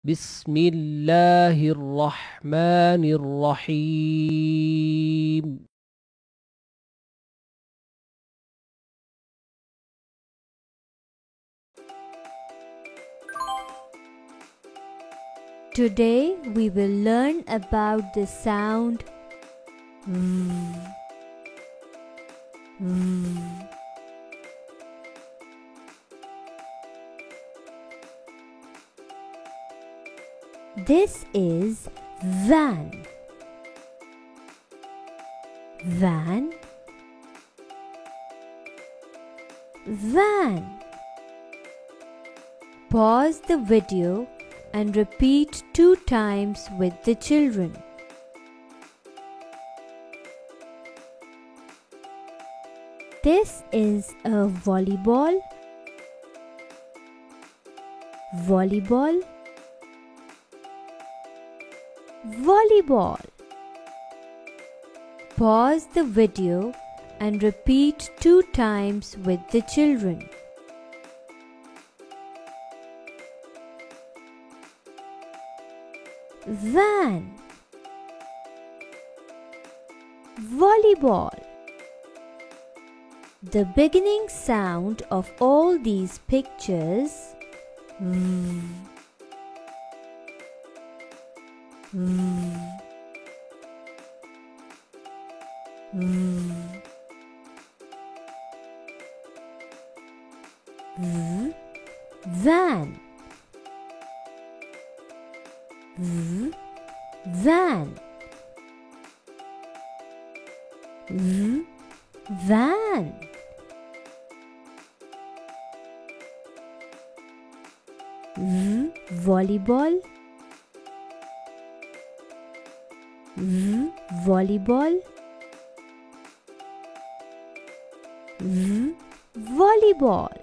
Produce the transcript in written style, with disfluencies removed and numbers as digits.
بسم الله الرحمن الرحيم. Today we will learn about the sound V. This is van. Van. Van. Pause the video and repeat 2 times with the children. This is a volleyball. Volleyball. Volleyball. Pause the video and repeat 2 times with the children. Van. Volleyball. The beginning sound of all these pictures V. Van. Van. Van. Volleyball. Volleyball. Volleyball.